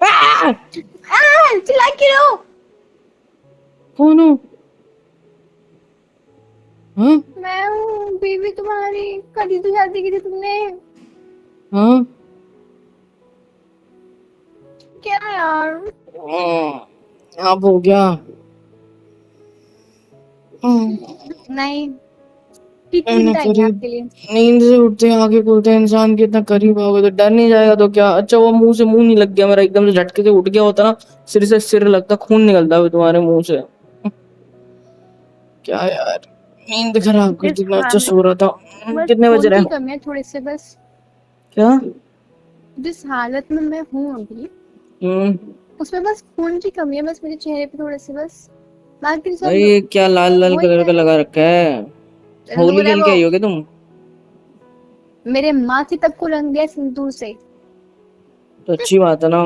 आ! चिल्ला क्यों रहे हो? कौन हो? हाँ मैं हूँ बीवी तुम्हारी, कभी तो शादी की थी तुमने। हाँ क्या यार? अब हो गया। नहीं, ठीक मैंने नींद आएगी करीब आपके लिए। नींद से उठते हैं आगे खुलते हैं, इंसान के इतना करीब आओगे तो डर नहीं जाएगा तो क्या? अच्छा वो मुंह से मुंह नहीं लग गया मेरा, एकदम से झटके से उठ गया होता ना, सिर से सिर लगता, खून निकलता है तुम्हारे मुंह से। क्या यार, नींद खराब कर दी। जिस मैं अच्छा हालत सो रहा था। बस कितने बज खून रहे की हैं? कमी है थोड़ी से बस। क्या? जिस हालत में मैं हूँ अभी, हम्म। उसमें बस खून की कमी है, बस मेरे चेहरे पे थोड़े से बस। बाकी भाई सब ये क्या लाल लाल वही कलर का है। लगा रखा है? होली सिंदूर है खेल के वो। आई होगे तुम? मेरे माथे तक को रंग दिया सिंदूर से। तो अच्छी बात है ना।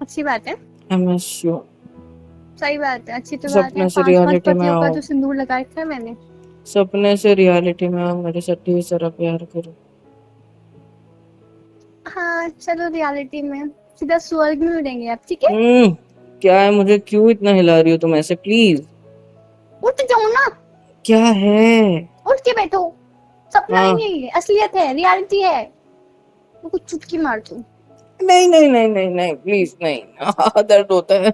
अच्छी बात है। MS you. सही बात है, अच्छी तो बात है। सपने से पांच पांच रियलिटी में पतियों का आओ। जो सिंदूर लगा रखा है मैंने। सपने से रियलिटी में आओ, मेरे साथ ढेर सारा प्यार करो। हाँ चलो, रियलिटी में सीधा स्वर्ग में मिलेंगे आप, ठीक है? क्या है? मुझे क्यों इतना हिला रही हो तुम ऐसे, प्लीज? उठ जाओ ना। क्या है? उठ के बैठो। सपना ही हाँ। नहीं है, असलियत है, रियलिटी है। वो कुछ चुटकी मार दूं। नहीं नहीं नहीं नहीं नहीं, प्लीज नहीं। दर्द होता है।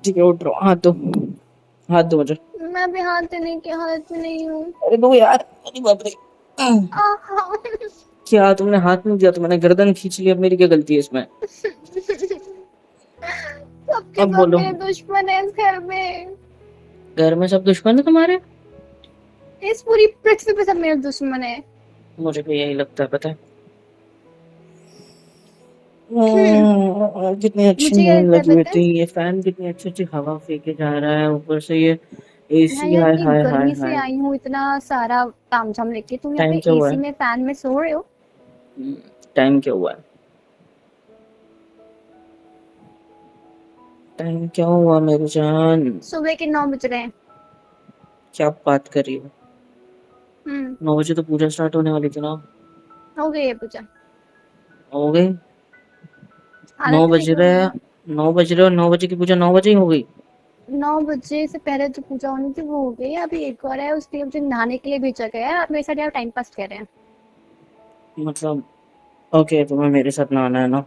ठीक है उठ रहा हूँ, हाथ दो। हाथ दो मुझे। मैं अभी हाथ देने की हालत में नहीं हूँ। अरे दो यार, अरे बाप रे। आहा। क्या तुमने हाथ नहीं दिया तो मैंने गर्दन खींच ली, अब मेरी क्या गलती है इसमें? सबके अब सब बोलो। मेरे दुश्मन है इस घर में। घर में सब दुश्मन है तुम्हारे? इस पूरी पृथ्वी पे सब मेरे दुश्मन है। मुझे भी यही लगता है, पता है। हम्म, कितनी अच्छी मुझे क्या नींद लगता है लगी हुई पता थी, है? ये फैन कितनी अच्छी अच्छी हवा फेंके जा रहा है, ऊपर से ये मैं एसी। यहाँ हाय इतनी हाय हाय गर्मी से हाय। आई हूँ, इतना सारा तामझाम लेके, तुम यहाँ टाइम पे क्या हुआ एसी है? में फैन में सो रहे हो। टाइम क्या हुआ है? टाइम क्या हुआ मेरी जान? सुबह के 9 बज रहे हैं। क्या बात कर रही हो? हम्म। 9 बजे तो पूजा स्टार्ट होने वाली थी ना। हो गई है पूजा। हो गई? नौ हालत ही बज देख लो रहे हैं। अपनी। 9 बज रहे और 9 बजे की पूजा 9 बजे ही हो गई? 9 बजे से पहले जो पूजा होनी थी वो हो गई है, अभी एक और है, उसके लिए मुझे नहाने के लिए भेजा गया है। आप मेरे साथ यहाँ टाइम पास कर रहे हैं। मतलब ओके, तुम्हें मेरे साथ नहाना है ना?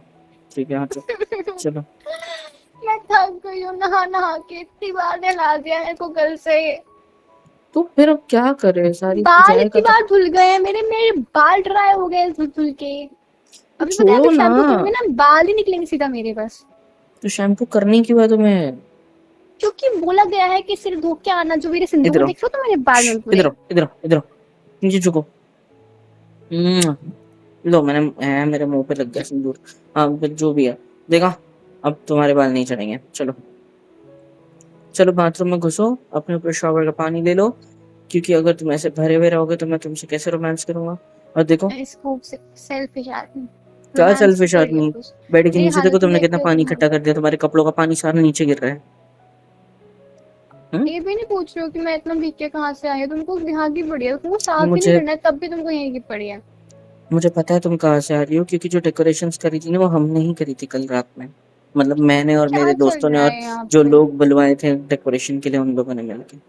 ठीक है, हाँ चलो। चलो। मैं थक गई हूँ नहा नहा के, इतनी बार नहला दिया मेरे को कल से। तो फिर अब क्या करे, सारी बाल पूजाएं इतनी खत्म। बार धुल गए हैं मेरे मेरे बाल ड्राई हो गए धुल धुल के। तो अभी पता है, छोड़ो अभी ना। शैम्पू करूंगी ना, बाल ही निकलेंगे सीधा मेरे बस। तो शैम्पू करनी क्यों है तुम्हें? क्योंकि बोला गया है कि सिर धो के आना, जो मेरे इधर सिंदूर आओ। देख रहे हो तो मेरे बाल में इधर पूरे। आओ, इधर आओ, इधर आओ। नीचे झुको। हम्म, लो मैंने मेरे मुंह पे लग गया सिंदूर। हाँ फिर जो भी है, देखा। अब तुम्हारे बाल नहीं चढ़ेंगे, चलो। चलो बाथरूम में घुसो, अपने ऊपर शॉवर का पानी ले लो। क्योंकि अगर तुम ऐसे भरे हुए रहोगे तो मैं तुमसे कैसे रोमांस करूंगा? और देखो। इसको सेल्फिश आदमी। क्या रोमांस की सेल्फिश पड़ी है आदमी? कुछ। बेड के मेरी नीचे देखो, हालत ही तुमने देख कितना के पानी तुम। इकट्ठा कर दिया, तुम्हारे कपड़ों का पानी सारा नीचे गिर रहा है। ये भी नहीं पूछ रहे हो कि मैं इतना भीग के कहाँ से आई हूँ? तुमको यहाँ की पड़ी है, तुमको साफ भी नहीं मुझे करना है तब भी तुमको यहीं की पड़ी है। मुझे पता है तुम कहाँ से आ रही हो, क्योंकि जो डेकोरेशंस करी थी ना वो हमने ही करी थी कल रात में। मतलब मैंने और क्या मेरे चल दोस्तों ने, रहा और है यहाँ जो पे? लोग बुलवाए थे डेकोरेशन के लिए उन लोगों ने मिलकर।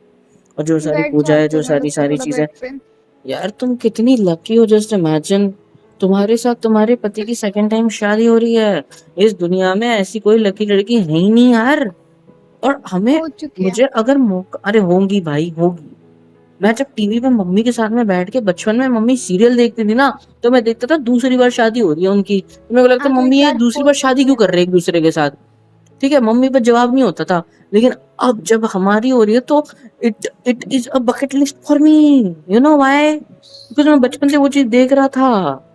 और जो सारी बैठ पूजा है, जाते जो हो, मैं सारी रुको सारी थोड़ा चीजें। बेड पे। यार तुम कितनी लकी हो, जस्ट इमेजिन। तुम्हारे साथ तुम्हारे पति की सेकंड टाइम शादी हो रही है। इस दुनिया में ऐसी कोई लकी लड़की है ही नहीं यार। और हमें, हो चुकी है। मुझे अगर मौका, अरे होंगी भाई होगी। मैं जब टीवी पे मम्मी के साथ में बैठ के, बचपन में मम्मी सीरियल देखती थी ना, तो मैं देखता था दूसरी बार शादी हो रही है उनकी, तो मेरे को लगता हाँ तो मम्मी इस ये बार दूसरी हो बार शादी चुकी क्यों है। कर रहे हैं एक दूसरे के साथ? ठीक है, मम्मी पर जवाब नहीं होता था। लेकिन अब जब हमारी हो रही है तो it it is a bucket list for me. You know why? Because मैं सो बचपन से वो चीज देख रहा था।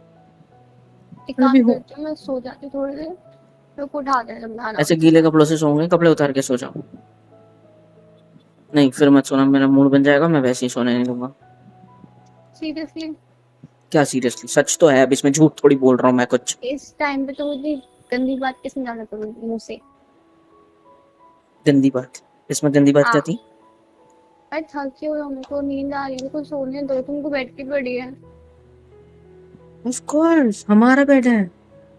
एक अभी काम हो। करती हूँ, मैं सो जाती हूँ थोड़ी देर, मेरे को उठा देना जब नहाना हो ऐसे गीले जाएगा। कपड़ों से सोऊंगे, कपड़े उतार के सो जाऊं? नहीं फिर मत सोना, मेरा मूड बन जाएगा, मैं वैसे ही सोने नहीं दूंगा। सीरियसली। क्या सीरियसली? सच तो है, अब इसमें झूठ थोड़ी बोल रहा हूँ मैं कुछ। इस टाइम पे तो मुझे गंदी बात किस समझाना करूँगी मुंह से? गंदी बात? इसमें गंदी बात क्या हाँ। थी? मैं थकी हुई हूँ, मेरे को नींद आ रही है, मेरे को सोने दो, तुमको बैठ की पड़ी है। ऑफ कोर्स हमारा बेड है,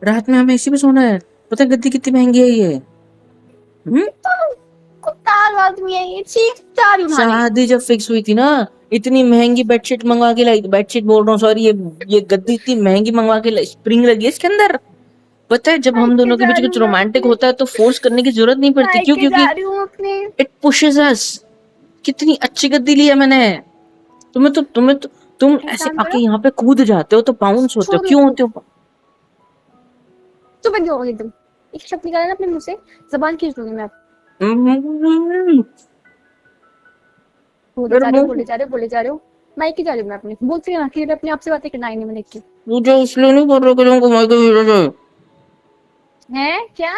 रात में हमें इसी पे सोना है। पता है गद्दी कितनी महंगी है ये? तो कुत्तार आदमी है ये, चीख जा रही उठाने। शादी जब फिक्स हुई थी ना, इतनी महंगी बेडशीट मंगवा के लाई, बेडशीट बोल रहा हूँ सॉरी, ये गद्दी इतनी महंगी मंगवा के लाई, स्प्रिंग लगी है इसके अंदर। पता है जब हम मायके दोनों के जा बीच रही कुछ हूँ मैं रोमांटिक अपने, होता है तो फोर्स करने की जरूरत नहीं पड़ती। क्यों? मायके क्योंकि जा रही हूँ अपने। इट पुशेस अस। कितनी अच्छी गद्दी ली है मैंने। तुम्हें तो तुम एक ऐसे काम आके करो, यहाँ पे कूद जाते हो तो बाउंस होते हो, क्यों छोड़ो, होते हो? चुप क्यों हो गई तुम? एक शब्द निकाला ना अपने मुंह से, जबान खींच लूंगी मैं। बोले मेरे जा रहे हो, मुंह, बोले जा रहे हो, बोले जा रहे हो। मायके जा रही हूँ मैं अपने, बोलती है ना कि अपने आप से बातें करना आई नहीं मैंने की। पूजा इसलिए नहीं कर रहे कि तुमको मायके भेजा जाए। है क्या?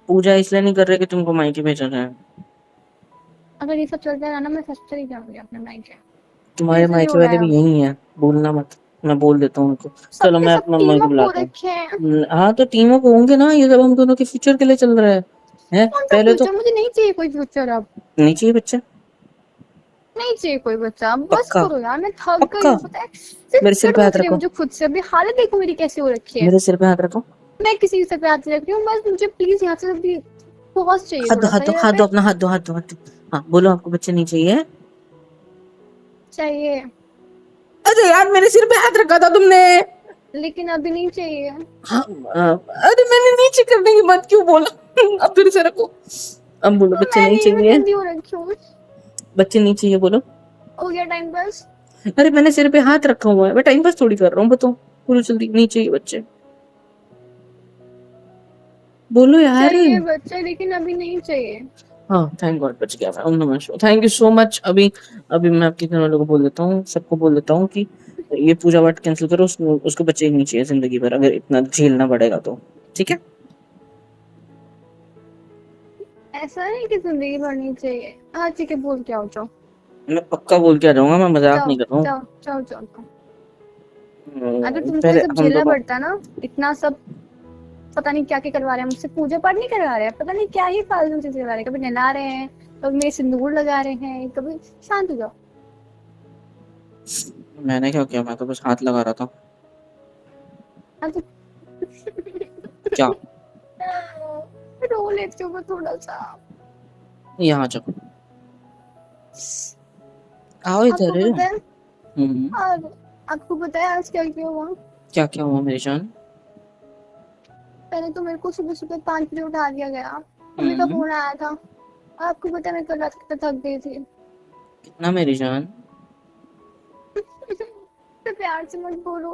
पूजा इसलिए नहीं कर रहे कि तुमको मायके भेजा जाए। अगर ये सब चलता रहा ना, मैं सच चली जाऊंगी अपने मायके। तुम्हारे ऐसे ही मायके हो रहा वाले है भी अब। यही हैं, बोलना मत। मैं बोल देता हूँ उनको। चलो सबके मैं सब अपना टीम मायके अप हो बुलाता हूँ। रखे हैं। हाँ तो टीमों को होंगे ना, ये सब हम दोनों के फ्यूचर के लिए चल रहा है। हैं कौन सा पहले तो फ्यूचर? मुझे नहीं चाहिए कोई फ्यूचर अब। नहीं चाहिए बच्चा। नहीं चाहिए कोई बच्चा, अब बस पक्का? करो यार, मैं थक गई पक्का? हूँ पता है। सिर्फ मेरे सिर चिढ़ पे हाथ मच रही है रखो। मुझे खुद से, अभी हालत देखो मेरी कैसी हो रखी है। मेरे सिर पे हाथ रखो। मैं किसी से प्यार से रख रही हूँ, बस मुझे प्लीज यहाँ से अभी पहुंच चाहिए हाथ दो, थोड़ा हाथ सा दो, यहाँ हाथ दो, पे। अपना हाथ दो, हाथ दो, हाथ दो। हाँ बोलो, आपको बच्चे नहीं चाहिए? चाहिए, अरे यार मेरे सिर पे हाथ रखा था तुमने। लेकिन अभी नहीं चाहिए। हाँ, अरे मैंने नीचे करने की बात क्यों बोला? अब फिर से रखो। अब बोलो तो बच्चे नहीं मैं चाहिए। गंदी हो रखी हूँ। बच्चे नहीं चाहिए बोलो। हो गया टाइम पास। अरे मैंने सिर पे हाथ रखा हुआ है, मैं टाइम पास थोड़ी कर रहा हूँ, बताओ। बोलो जल्दी, नहीं चाहिए बच्चे। बोलो यार। चाहिए बच्चे, लेकिन अभी नहीं चाहिए। हाँ थैंक गॉड बच गया मैं। ओम नमः शिवाय, थैंक यू सो मच। अभी अभी मैं आपके घर वालों को बोल देता हूँ, सबको बोल देता हूँ कि ये पूजा पाठ कैंसिल करो, उसको बच्चे ही नहीं चाहिए जिंदगी भर, अगर इतना झेलना पड़ेगा तो। ठीक है? ऐसा नहीं कि जिंदगी भर नहीं चाहिए। हाँ ठीक है, बोल के आओ, जाओ मैं पक्का बोल के आ जाऊंगा, मैं मजाक जाओ नहीं कर रहा हूँ। जाओ जाओ जाओ जाओ। अगर तुमको ये पहले सब हम झेलना दोनों। पड़ता ना, इतना सब, पता नहीं क्या क्या करवा रहे हैं मुझसे, पूजा पाठ नहीं करवा रहे हैं, पता नहीं क्या ही फालतू चीजें करवा रहे हैं, कभी नहला रहे हैं, कभी मेरे सिंदूर लगा रहे हैं, कभी। शांत हो जाओ। मैंने क्या किया? मैं तो बस हाथ लगा रहा था। हाँ तो क्या? रो लेती हूँ मैं थोड़ा सा। यहाँ जाओ, आओ आपको इधर। पता है, हम्म। और आपको पता है आज क्या क्या हुआ? क्या क्या हुआ मेरी जान? पहले तो मेरे को सुबह सुबह 5 बजे उठा दिया गया, मम्मी का हम्म। फोन आया था। आपको पता है मैं कल रात कितना थक गई थी। कितना मेरी जान? तो प्यार से मत बोलो।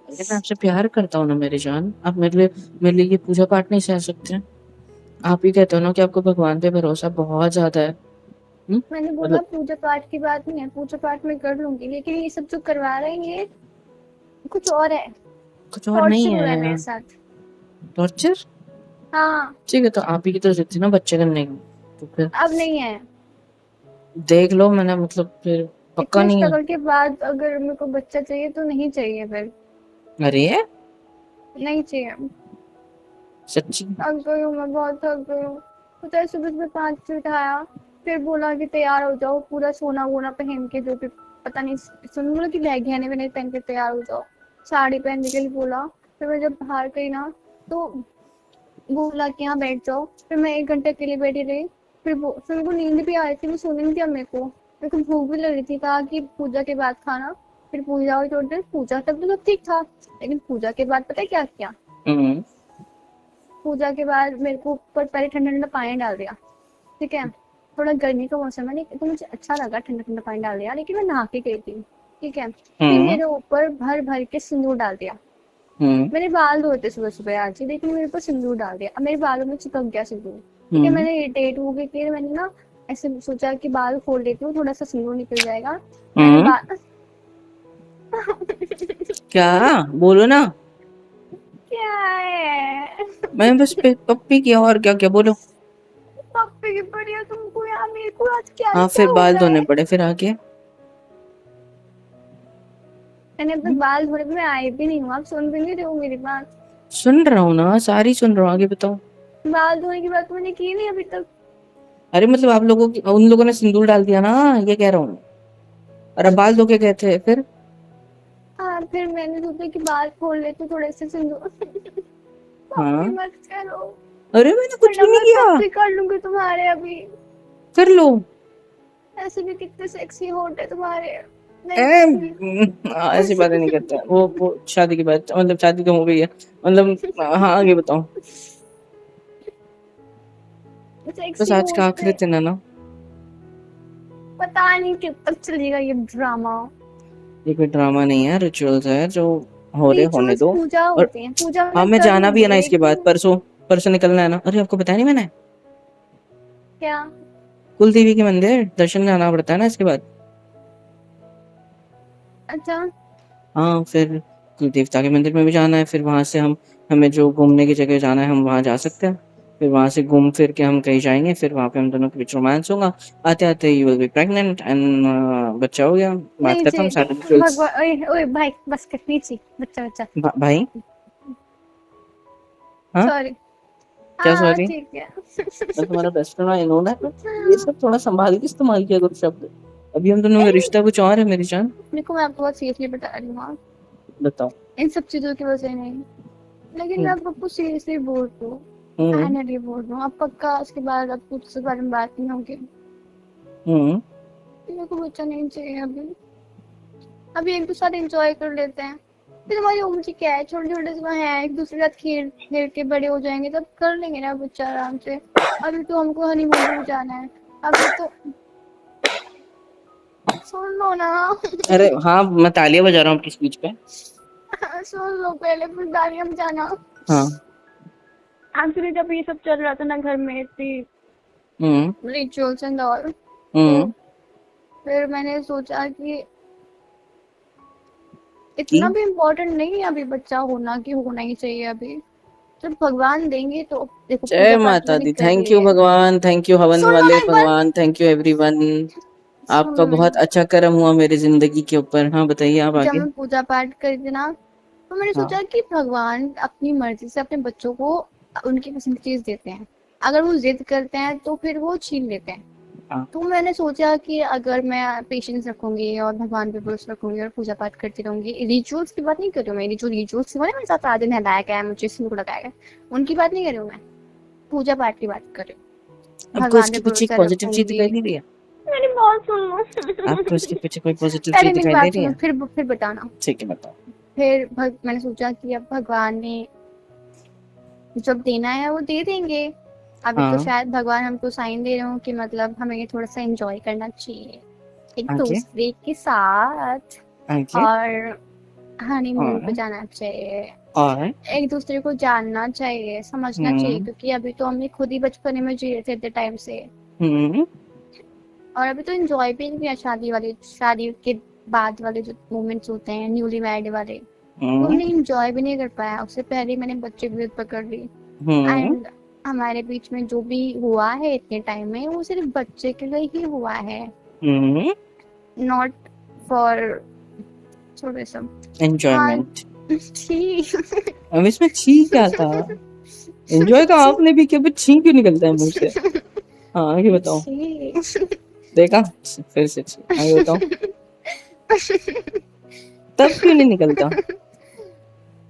अरे मैं आपसे प्यार करता हूँ ना मेरी जान, आप मेरे लिए ये पूजा पाठ नहीं सह सकते? आप ही कहते हो ना कि आपको भगवान पे भरोसा बहुत ज्यादा है। मैंने बोला मतलब पूजा पाठ की बात नहीं है, पूजा पाठ मैं कर लूंगी, लेकिन ये सब जो करवा रहे हैं ये कुछ और है। कुछ और नहीं टॉर्चर हो रहा है मेरे है? साथ। टॉर्चर? हाँ। ठीक है तो आप ही की तो जिद थी ना बच्चे करने की, तो फिर अब नहीं है। देख लो, मैंने मतलब फिर पक्का इतने नहीं है। स्ट्रगल के बाद अगर मेरे को बच्चा चाहिए तो नहीं चाहिए फिर। अरे नहीं चाहिए। सच्ची? थक गई हूँ मैं, बहुत थक गई हूँ। पता है सुबह सुबह 5 बजे उठाया, फिर बोला कि तैयार हो जाओ, पूरा सोना वोना पहन के, जो भी पता नहीं, सुन बोला कि गहने वहने पहन के तैयार हो जाओ, साड़ी पहनने के लिए बोला। फिर मैं जब बाहर गई ना, तो बोला कि यहाँ बैठ जाओ, फिर मैं 1 घंटे के लिए बैठी रही। फिर मेरे को नींद भी आ रही थी, मैं सोने नहीं दिया मेरे को भूख भी लग रही थी, कहा कि पूजा के बाद खाना। फिर पूजा हुई थोड़ी देर, पूजा तक तो सब ठीक था, लेकिन पूजा के बाद पता है क्या किया? हम्म। पूजा के बाद मेरे को ऊपर पहले ठंडा ठंडा पानी डाल दिया। ठीक है, थोड़ा गर्मी का मौसम है नहीं तो मुझे अच्छा लगा, ठंडा ठंडा पानी डाल दिया, लेकिन मैं नहा के गई थी। ठीक है, फिर हम्म। मेरे ऊपर भर भर के सिंदूर डाल दिया। हम्म। मेरे बाल धोए थे सुबह सुबह आज ही, लेकिन मेरे ऊपर सिंदूर डाल दिया, अब मेरे बालों में चिपक गया सिंदूर। ठीक है, हम्म। मैंने इरिटेट हो गई, फिर मैंने ना ऐसे सोचा कि बाल खोल देती हूँ, थोड़ा सा सिंदूर निकल जाएगा। मैंने हम्म। बाल क्या? बोलो ना। क्या है? मैंने बस पप्पी किया, और क्या क्या बोलो। पापा की बढ़िया, तुमको यार मेरे को आज क्या हाँ क्या फिर हो बाल रहा धोने है। पड़े फिर आके। मैंने अपने बाल धोने पे मैं आई भी नहीं हूँ, आप सुन भी नहीं रहे हो मेरी बात। सुन रहा हूँ ना, सारी सुन रहा हूँ, आगे बताओ। बाल धोने की बात तो मैंने की नहीं अभी तक। अरे मतलब आप लोगों की, उन लोगों ने सिंदूर डाल दिया ना, ये कह रहा हूँ। और अब बाल धो के गए थे फिर? हाँ, फिर मैंने सोचा कि बाल खोल लेते थोड़े से सिंदूर। हाँ, पापी मत करो, अरे मैंने कुछ वरना भी नहीं मैं किया। पापी कर लूंगी तुम्हारे अभी। कर लो। ऐसे भी कितने सेक्सी होट है तुम्हारे। नहीं ए, प्लीज। ऐसी बातें नहीं करते हैं। वो शादी की बात, मतलब शादी तो हो गई है, मतलब हाँ आगे बताओ। बस सेक्सी आज का होट आखिरी है। दिन है ना। पता नहीं कब तक चलेगा ये ड्रामा। ये कोई ड्रामा नहीं है, रिचुअल्स है जो हो रहे होने रिचुअल्स दो। पूजा और होते हैं, पूजा हाँ, मैं मैं कर जाना भी है लूंगी ना इसके बाद, लेकिन परसों। परसों निकलना है ना। अरे आपको बताया नहीं मैंने, क्या। कुल देवी के मंदिर दर्शन जाना पड़ता है ना इसके बाद। अच्छा। हाँ, फिर कुल देवता के मंदिर में भी जाना है, फिर वहां से हमें जो घूमने की जगह जाना है हम वहां जा सकते हैं। फिर वहां से घूम फिर के हम कहीं जाएंगे, फिर वहां पे हम दोनों के बीच रोमांस होगा। आते आते you will be pregnant and बच्चा हो गया। बात नहीं जी, खत्म, सारे रिचुअल्स। भगवान, ओए ओए भाई बस कर, नीचे बच्चा बच्चा। भाई। हाँ, सॉरी। क्या हाँ सॉरी? ठीक है। मैं तुम्हारा best friend, I know that. ये सब थोड़ा संभाल के इस्तेमाल किया करो शब्द। अभी हम दोनों ए, का रिश्ता कुछ और है मेरी जान। देखो मैं आपको बहुत सीरियसली बता रही हूँ हाँ। बताओ। इन सब चीजों की वजह नहीं, लेकिन मैं हम्म। आपको सीरियसली बोल रही हूँ। हम्म। फाइनली बोल रही हूँ, आप पक्का उसके बाद आपको उसके बारे में बात नहीं होगी। हम्म। मेरे को बच्चा नहीं चाहिए अभी। अभी एक दूसरे साथ एंजॉय कर लेते हैं। फिर हमारी उम्र की क्या है, छोटे छोटे से हैं, एक दूसरे के साथ खेल खेल के बड़े हो जाएंगे, तब कर लेंगे ना बच्चा आराम से। अभी तो हमको हनीमून पे भी जाना है। अभी तो सुन लो ना। अरे हाँ, मैं तालियां बजा रहा हूँ आपकी स्पीच पे। सुन लो पहले, फिर दानिया में जाना। हाँ। एक्चुअली जब ये सब चल रहा था ना घर में, इतनी हम्म। रिचुअल्स एंड ऑल, तो हम्म। फिर मैंने सोचा कि की इतना भी इम्पोर्टेंट नहीं है अभी बच्चा होना, कि होना ही चाहिए अभी। जब भगवान देंगे तो देखो, जय पूजा पाठ तो माता मैंने दी। कर थैंक ली यू है। भगवान, थैंक यू हवन सुन लो वाले ना एक बार। भगवान, थैंक यू एवरीवन। सुन आपका लो बहुत ना। अच्छा कर्म हुआ मेरी जिंदगी के ऊपर। हाँ बताइए आप जब आगे। मैं पूजा पाठ करी थी ना, तो मैंने हाँ। सोचा कि भगवान अपनी मर्जी से अपने बच्चों को उनकी पसंद की चीज देते हैं। अगर वो जिद करते हैं तो फिर वो छीन लेते हैं। हाँ। तो मैंने सोचा कि अगर मैं पेशेंस रखूंगी और भगवान पे भरोसा रखूंगी और पूजा पाठ करती रहूंगी, रिचुअल्स की बात नहीं कर रही हूँ मैं, जो रिचुअल्स हुआ है मेरे साथ, आज नहलाया गया है, मुझे सिंदूर लगाया गया, उनकी बात नहीं कर रही हूँ मैं। पूजा पाठ की बात कर रही हूँ। आपको भगवान पे इसके पीछे एक भरोसा पॉजिटिव चीज रखूंगी। दिखाई दे रही है? मेरी बात सुन लो। आपको इसके पीछे कोई पॉजिटिव चीज पहले मेरी दिखाई दे बात रही सुनो, है? फिर बताना। ठीक है, बताओ। मैंने सोचा कि अब भगवान ने जब देना है वो दे देंगे। अभी तो हाँ। शायद भगवान हमको साइन दे रहे हो कि मतलब हमें ये थोड़ा सा एंजॉय करना चाहिए एक आगे। दूसरे के साथ, आगे। और हनीमून पे और। जाना चाहिए, और। एक दूसरे को जानना चाहिए, समझना चाहिए, हम्म। क्योंकि अभी तो हमने खुद ही बचपने में जी रहे थे इतने टाइम से। हम्म। और अभी तो एंजॉय भी नहीं किया, शादी के बाद वाले जो मोमेंट्स होते हैं न्यूली मैरिड वाले, तो हम्म। हमने एंजॉय भी नहीं कर पाया। उससे पहले मैंने बच्चे की जिद पकड़ ली। हम्म। एंड हमारे बीच में जो भी हुआ है इतने टाइम में, वो सिर्फ बच्चे के लिए ही हुआ है, हम्म। नॉट फॉर थोड़े सब। हाँ एंजॉयमेंट। ठीक। अब इसमें छी क्या था? एंजॉय का आपने भी किया, पर छी क्यों निकलता है मुंह से? हाँ आगे बताओ। ठीक। देखा, फिर से छी। आगे बताओ। तब क्यों नहीं निकलता?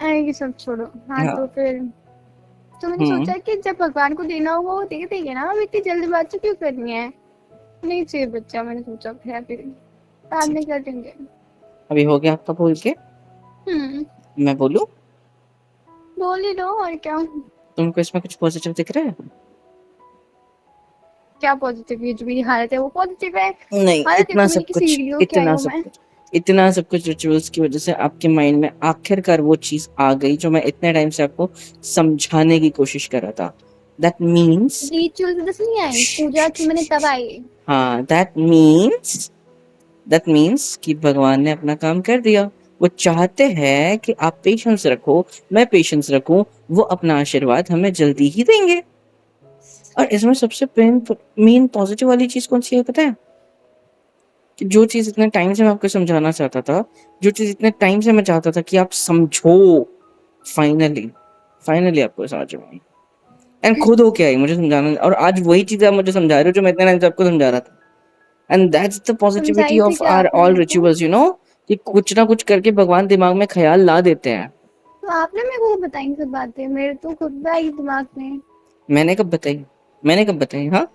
ये सब छोड़ो। हाँ हाँ। तो फिर तो मैंने हम्म। सोचा कि जब भगवान को देना होगा वो दे देंगे ना, अब इतनी जल्दबाजी क्यों करनी है। नहीं चाहिए बच्चा, मैंने सोचा फिर बाद ठीक में है, कर देंगे। अभी हो गया आपका बोल के। हम्म। मैं बोलूं? बोल ही दो और क्या। तुमको इसमें कुछ पॉजिटिव दिख रहा है? क्या पॉजिटिव, ये जो मेरी हालत है वो पॉजिटिव है। नहीं, हालत देखो मेरी की सीढ़ी हो क्या इतना हूँ सब मैं। कुछ, इतना सब कुछ रिचुअल्स की वजह से आपके माइंड में आखिरकार वो चीज आ गई जो मैं इतने टाइम से आपको समझाने की कोशिश कर रहा था। दैट मीन्स, रिचुअल जैसे नहीं आई, पूजा की मैंने तब आई। हाँ, दैट मीन्स कि भगवान ने अपना काम कर दिया। वो चाहते हैं कि आप पेशेंस रखो, मैं पेशेंस रखूं, वो अपना आशीर्वाद हमें जल्दी ही देंगे। और इसमें सबसे मेन पॉजिटिव वाली चीज कौन सी है पता है? कि जो चीज इतने टाइम से मैं आपको समझाना चाहता था, जो चीज इतने टाइम से मैं चाहता था कि आप समझो, फाइनली फाइनली आपको समझ में आई। एंड खुद होके आई मुझे समझाना, और आज वही चीज आप मुझे समझा रहे हो जो मैं इतने टाइम से आपको समझा रहा था। एंड दैट्स द पॉजिटिविटी समझाई थी ऑफ क्या आर आपने ऑल मेरे को। रिचुअल्स, यू नो, कि कुछ ना कुछ करके भगवान दिमाग में ख्याल ला देते हैं। तो आपने मेरे को बताई सब बातें, मेरे तो खुद में आई दिमाग में। मैंने कब बताई? मैंने कब बताई? हाँ,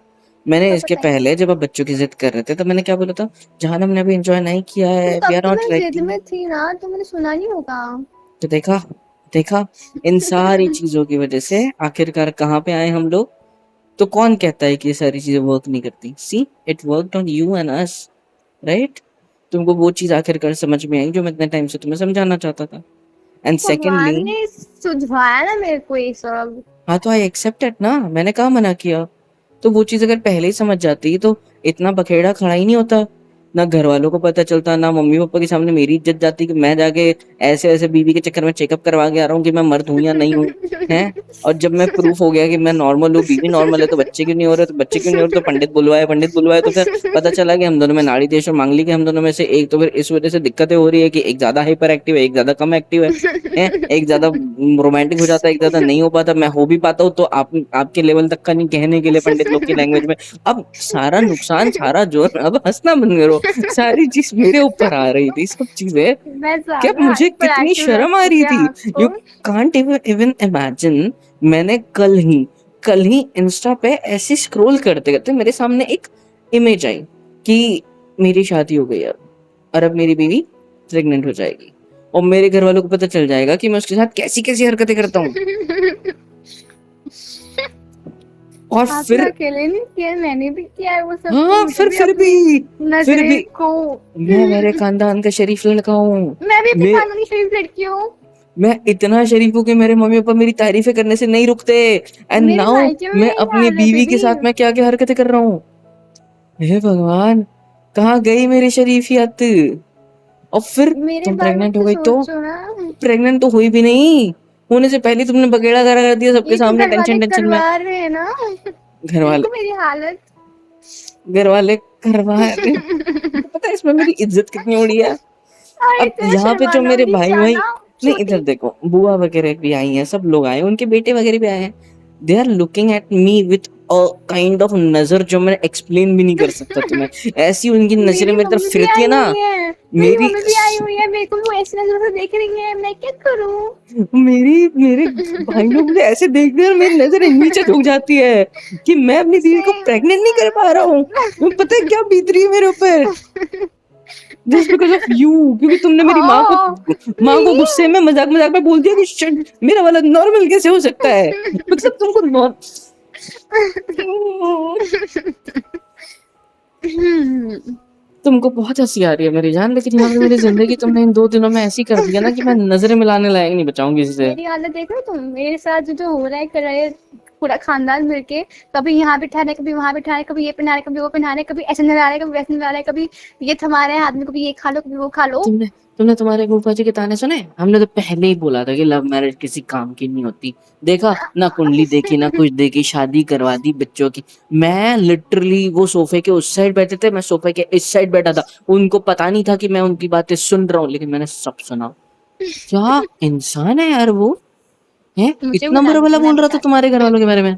मैंने कब इसके बताई? पहले जब आप बच्चों की जिद कर रहे थे तब मैंने क्या बोला था? जहां हमने अभी एंजॉय नहीं किया तो है, वी तब आर तो नॉट मैं जिद रेडी। में थी ना, तो मैंने सुना नहीं होगा। तो देखा, देखा, इन सारी चीजों की वजह से आखिरकार कहाँ पे आए हम लोग। तो कौन कहता है कि ये सारी चीजें वर्क नहीं करती? See, it worked on you and us, right? तुमको वो चीज आखिरकार समझ में आई जो मैं इतने टाइम से तुम्हें समझाना चाहता था। एंड भगवान सेकेंडली, ने सुझवाया ना मेरे को ये सब। हाँ तो आई एक्सेप्टेड ना, मैंने कहा मना किया? तो वो चीज अगर पहले ही समझ जाती तो इतना बखेड़ा खड़ा ही नहीं होता। ना घर वालों को पता चलता, ना मम्मी पापा के सामने मेरी इज्जत जाती कि मैं जाके ऐसे ऐसे बीवी के चक्कर में चेकअप करवा के आ रहा हूँ कि मैं मर्द हूँ या नहीं हूँ। हैं? और जब मैं प्रूफ हो गया कि मैं नॉर्मल हूँ, बीवी नॉर्मल है, तो बच्चे क्यों नहीं हो रहे? तो बच्चे क्यों नहीं हो रहे? तो पंडित बुलवाए, पंडित बुलवाए, तो फिर पता चला कि हम दोनों में नाड़ी देश और मांगलिक है, हम दोनों में से एक। तो फिर इस वजह से दिक्कतें हो रही है कि एक ज्यादा हाइपर एक्टिव है, एक ज्यादा कम एक्टिव है, एक ज्यादा रोमांटिक हो जाता है, एक ज्यादा नहीं हो पाता। मैं हो भी पाता हूँ तो आप आपके लेवल तक का नहीं, कहने के लिए पंडित लोग की लैंग्वेज में। अब सारा नुकसान, सारा जोर, अब हंसना बंद करो। सारी चीज मेरे ऊपर आ रही थी, सब चीजें। मैं क्या ज्यादा मुझे हाइपर कितनी एक्टिव शर्म आ लगती हूँ रही क्या थी! आपको? You can't even imagine. मैंने कल ही इंस्टा पे ऐसे स्क्रॉल करते करते मेरे सामने एक इमेज आई कि मेरी शादी हो गई अब, और अब मेरी बीवी प्रेग्नेंट हो जाएगी, और मेरे घर वालों को पता चल जाएगा कि मैं उसके साथ कैसी कैसी हरकतें करता हूँ। और आपने फिर, अकेले नहीं किया, मैंने भी किया है वो सब, तो हाँ, मुझे भी फिर अपनी भी, फिर नजरे भी को। मैं मेरे खानदान का शरीफ लड़का हूँ। मैं भी अपने मैं खानदान की शरीफ लड़की हूँ। मैं इतना शरीफ हूँ कि मेरे मम्मी पापा मेरी तारीफें करने से नहीं रुकते। एंड मेरे नाउ मायके में भी मैं यही अपनी हाल है बीवी के दीदी। साथ मैं क्या क्या हरकतें कर रहा हूँ। हे भगवान, कहाँ गई मेरी शरीफियत? और फिर मेरे तुम बारे में प्रेग्नेंट हो तो गई तो? सोचो ना। प्रेग्नेंट तो हुई भी नहीं, होने से पहले तुमने बगेड़ा करा कर दिया सबके ये तो सामने, घर वाले टेंशन टेंशन में। करवा रहे हैं ना। घर वाले, देखो मेरी हालत। घर वाले करवा रहे हैं। तुमको पता है इसमें मेरी इज्जत कितनी उड़ी है? और अब इतना यहाँ पे जो शर्माना मेरे भी भाई क्या भाई, ना। नहीं इधर छोटी। देखो, बुआ वगैरह भी आई हैं, सब लोग आए, उनके बेटे वगैरह भी आए हैं। They are looking at me with a kind of नजर जो मैं एक्सप्लेन भी नहीं कर सकता तुम्हें। ऐसी उनकी नजरें मेरी मेरी तरफ मम्मी भी फिरती है आई ना। हुई है। मेरी मेरी मम्मी भी आई हुई है, मेरे को भी वो ऐसी नजरों से देख रही है, मैं क्या करूं? मेरी मेरे भाई लोग मुझे ऐसे देखते हैं और मेरी नजरें नीचे झुक जाती है कि मैं अपनी बीवी को सेम। प्रेग्नेंट नहीं कर पा रहा हूँ। तुम्हें पता है क्या बीत रही है मेरे ऊपर? जस्ट बिकॉज ऑफ यू, क्योंकि तुमने मेरी हाँ, माँ को गुस्से नहीं। में मजाक मजाक में बोल दिया कि शिट, मेरा वाला नॉर्मल कैसे हो सकता है? मतलब तुमको तुमको बहुत हंसी आ रही है मेरी जान, लेकिन यहाँ पे मेरी जिंदगी तुमने इन 2 दिनों में ऐसी कर दिया ना कि मैं नजरें मिलाने लायक नहीं बचाऊंगी किसी से। मेरी हालत देख रहे हो तुम, मेरे साथ जो हो रहा है, कर रहे हैं पूरा खानदान मिलके। कभी यहाँ बिठा रहे, कभी वहां बिठा रहे, कभी ये पहना रहे, कभी वो पहना रहे, कभी ऐसे नहला रहे, कभी वैसे नहला रहे, कभी ये थमा रहे हाथ में, कभी ये खा लो, कभी वो खा लो। तुमने तुमने तुम्हारे फूफा जी के ताने सुने? हमने तो पहले ही बोला था कि लव मैरिज किसी काम की नहीं होती। देखा ना, कुंडली देखी ना कुछ देखी, शादी करवा दी बच्चों की। मैं लिटरली वो सोफे के उस साइड बैठे थे, मैं सोफे के इस साइड बैठा था। उनको पता नहीं था कि मैं उनकी बातें सुन रहा हूँ, लेकिन मैंने सब सुना। क्या इंसान है यार वो! है मुझे इतना बुला बुरा भला दीजिए, मैं बोल रहा था बताती तुम्हारे घर हूँ। वालों के बारे में।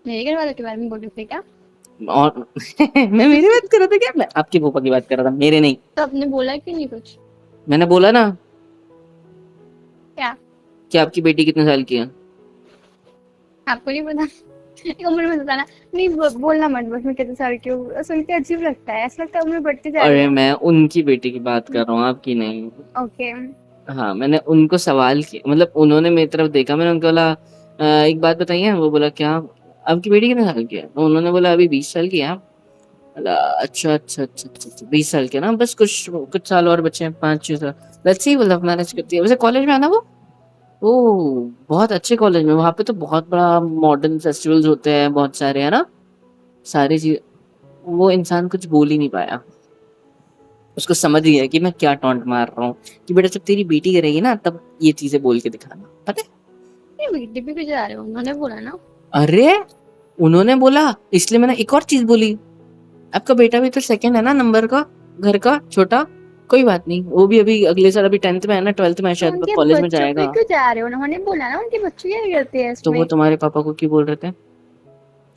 मेरे घर वालों के बारे में बोल रहे थे क्या? और मैं मेरी बात कर रहा था क्या? मैं आपके फूफा की बात कर रहा था, मेरे नहीं। तो आपने बोला क्यों नहीं कुछ? मैंने बोला ना क्या? कि आपकी बेटी कितने साल की है। आपको नहीं पता? एक उम्र में बताना। नहीं बोलना मत, बस मैं कितने साल की हूँ सुन के अजीब लगता है, ऐसा लगता है उम्र बढ़ती जा रही अरे है। मैं उनकी बेटी की बात कर रहा हूँ, आपकी नहीं। ओके। हाँ, मैंने उनको सवाल किया, मतलब उन्होंने मेरी तरफ देखा, मैंने उनको बोला एक बात बताइए। वो बोला क्या, आपकी बेटी कितने साल की है? तो उन्होंने बोला अभी 20 साल की है। बोला अच्छा अच्छा अच्छा अच्छा अच्छा, 20 साल के ना, बस कुछ कुछ साल और बचे हैं, 5-6 साल। लेट्स सी वो लव मैरिज करती है। वैसे कॉलेज में है ना वो? ओ, बहुत अच्छे कॉलेज में, वहाँ पे तो बहुत बड़ा मॉडर्न फेस्टिवल्स होते हैं बहुत सारे, है ना? सारी चीज। वो इंसान कुछ बोल ही नहीं पाया। उसको समझ गया कि मैं क्या टॉन्ट मार रहा हूँ, कि बेटा जब तेरी बेटी करेगी ना तब ये चीजें बोल के दिखाना, पता है? नहीं बेटे भी क्यों जा रहे हो, उन्होंने बोला ना। अरे उन्होंने बोला, इसलिए मैंने एक और चीज बोली। आपका बेटा भी तो सेकंड है ना नंबर का, घर का छोटा। कोई बात नहीं, वो भी अभी अगले साल अभी 10th में है ना, 12th में है तो शायद, उनके कॉलेज में बच्चों पे जाएगा। क्यों जा रहे हो, उन्होंने बोला ना उनके बच्चे क्या करते हैं तो वो इसमें। तुम्हारे पापा को क्यों बोल रहे थे?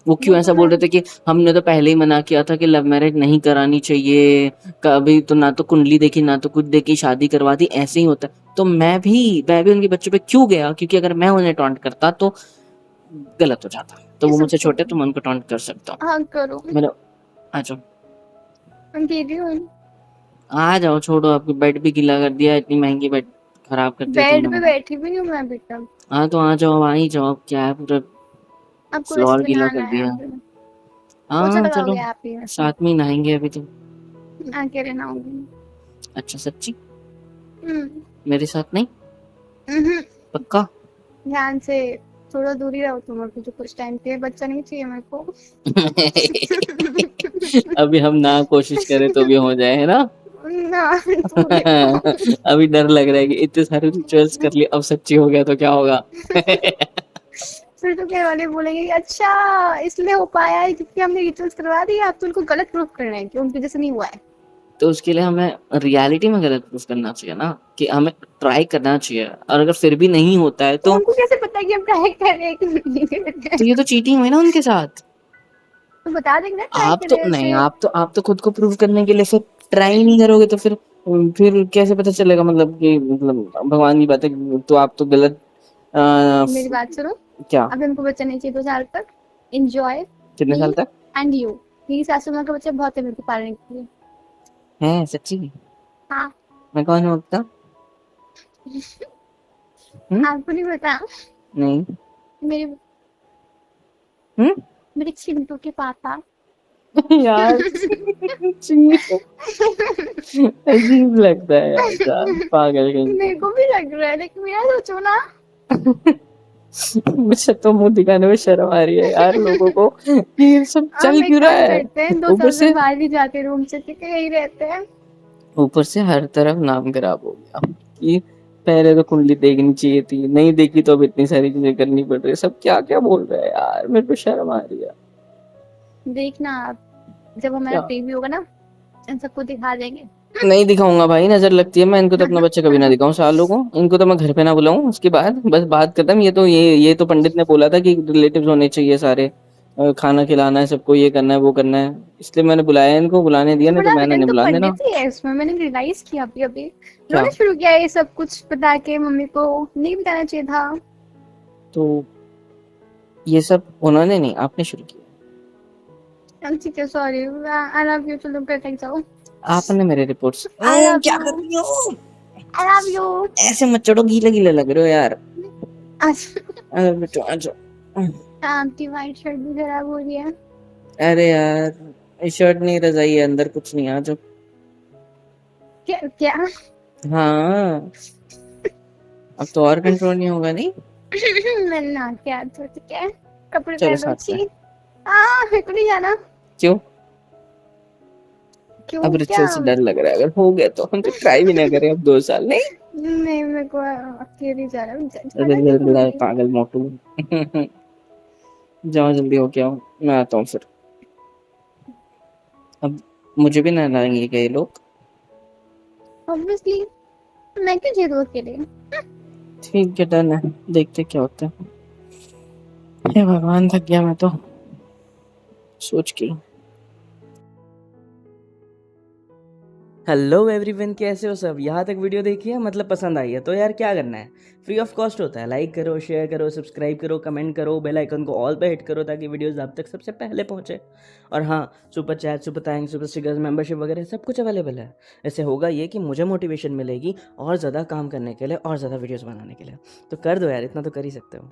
वो वो क्यों तो ऐसा बोल मैं रहे थे कि हमने तो पहले ही मना किया था कि लव मैरिज नहीं करानी चाहिए, कभी तो ना तो कुंडली देखी ना तो कुछ देखी, शादी करवा दी, ऐसे ही होता है। तो मैं भी उनके बच्चों पे क्यों गया, क्योंकि अगर मैं उन्हें टॉन्ट करता तो गलत हो जाता। तो ये वो सब मुझसे छोटे, तो छोड़ो। मैं उनको टॉन्ट कर सकता हूँ। हाँ करो। मेरा आ जाओ, मैं दे रही हूँ। आ जाओ, छोड़ो, आपकी बेड भी गीला कर दिया, इतनी महंगी बेड खराब कर दिया तुमने बेड पे मेरा। बैठी भी हूँ मैं अभी तक। हाँ तो आ जाओ, आ ही जाओ, अब क्या है, पूरा आपको वैसे फ्लोर भी गीला नहाना कर है दिया। अभी। पोछा हाँ चलो, लगाओगे आप ही वैसे। साथ में ही नहाएंगे अभी तो। मैं अकेले नहाऊंगी। अच्छा सच्ची? हम्म। मेरे साथ नहीं? हम्म। पक्का? ध्यान से। थोड़ा दूरी रहो तुम अभी तो, कुछ टाइम के लिए बच्चा नहीं चाहिए मेरे को। अभी हम ना कोशिश करें तो भी हो जाए, है ना? ना, दूरी रहो। अभी डर लग रहा है कि इतने सारे रिचुअल्स कर लिए, अब सच्ची हो गया तो क्या होगा? फिर तो घर वाले बोलेंगे कि अच्छा इसलिए हो पाया है क्योंकि हमने रिचुअल्स करवा दिए, आप तो उनको गलत प्रूफ करना है कि उनकी वजह से नहीं हुआ है। तो उसके लिए हमें रियलिटी में गलत प्रूफ करना चाहिए ना, कि हमें ट्राई करना चाहिए, और अगर फिर भी नहीं होता है तो उनको कैसे पता है कि हम ट्राई कर रहे हैं कि नहीं कर रहे हैं? तो ये तो चीटिंग हुई ना उनके साथ। तो बता देंगे ना ट्राई कर रहे हैं नहीं, ऐसे। आप तो खुद को प्रूव करने के लिए फिर ट्राई नहीं करोगे, तो फिर कैसे पता चलेगा, मतलब कि मतलब भगवान की बात है, तो आप तो गलत मेरी बात सुनो। क्या? अभी हमको बच्चा नहीं चाहिए 2 साल तक। एंजॉय कितने मी साल तक? And you. मेरी सासू माँ का बच्चा बहुत है मेरे को पालने के लिए। है सच्ची? हाँ। मैं कौन हूँ आपका? हम्म? आपको नहीं पता। नहीं। मेरे हम्म? मेरे चिंटू के पापा। यार अजीब लगता है यार, जान पागल कहीं मेरे को भी लग रहा है लेकिन मेरा सोचो ना। की। मुझे तो मुंह दिखाने में शर्म आ रही है यार लोगों को, कि ये सब हम चल एक क्यों रहा काम है। करते हैं, दो ऊपर साल तक से बाहर नहीं जाते रूम से, ठीक है यही रहते हैं। ऊपर से हर तरफ नाम खराब हो गया, कि पहले तो कुंडली देखनी चाहिए थी, नहीं देखी तो अब इतनी सारी चीजें करनी पड़ रही है, सब क्या क्या बोल रहे हैं यार, मेरे को शर्म आ रही है। देखना आप, जब हमारा क्या? बेबी होगा ना, इन सबको दिखा देंगे। नहीं दिखाऊंगा भाई, नजर लगती है, मैं इनको तो अपना बच्चा कभी ना दिखाऊं सालों को, इनको तो मैं घर पे ना बुलाऊं, उसके बाद बस बात खत्म। ये तो पंडित ने बोला था कि रिलेटिव्स होने चाहिए सारे, खाना खिलाना है सबको, ये करना है वो करना है, इसलिए मैंने बुलाया, इनको बुलाने दिया, नहीं तो बड़ा मैंने विलन नहीं तो बुलाने देना। पंडित ही है इसमें, मैंने रियलाइज किया अभी अभी। क्या? उन्होंने शुरू किया ये सब कुछ बता के, मम्मी को नहीं बताना चाहिए था। तो ये सब उन्होंने नहीं, आपने शुरू किया। चल ठीक है, सॉरी। आई लव यू, चलो घर तक जाओ। आपने मेरे रिपोर्ट्स आई लव क्या यू। कर रही हो? I love you. ऐसे मत चढ़ो, गीले गीले लग रहे हो यार। अच्छा। बेटो आ जाओ। आपकी व्हाइट शर्ट भी खराब हो रही है। अरे यार, ये शर्ट नहीं, रजाई है, अंदर कुछ नहीं, आ जाओ। क्या क्या? हाँ, अब तो और कंट्रोल नहीं होगा, नहीं? मैंने नहा के हाथ धो चुके हैं। कपड़े चलो पहन लो साथ में। अच्छी। मेरे को नहीं जाना। क्यों? क्यों अब क्या? रिचुअल से डर लग रहा है, अगर हो गया तो हम तो ट्राई भी ना करें अब 2 साल, नहीं? नहीं मेरे को अकेले जाना, जाना नहीं दूंगी। पागल मोटू। जाओ जल्दी हो, क्या हो, मैं आता हूँ फिर। अब मुझे भी नहलाएंगे क्या ये लोग? ऑब्वियसली। मैं क्यों जीतू अकेले? ठीक है, डन है, देखते क्या होता है। हे भगवान, थक गया मैं तो सोच के। हेलो एवरीवन, कैसे हो सब? यहाँ तक वीडियो देखी है, मतलब पसंद आई है, तो यार क्या करना है, फ्री ऑफ कॉस्ट होता है, लाइक करो, शेयर करो, सब्सक्राइब करो, कमेंट करो, बेल आइकन को ऑल पे हिट करो ताकि वीडियोस आप तक सबसे पहले पहुंचे। और हाँ, super chat, super thanks, super stickers, membership वगैरह सब कुछ अवेलेबल है। इससे होगा ये कि मुझे मोटिवेशन मिलेगी और ज़्यादा काम करने के लिए और ज़्यादा वीडियोज़ बनाने के लिए। तो कर दो यार, इतना तो कर ही सकते हो।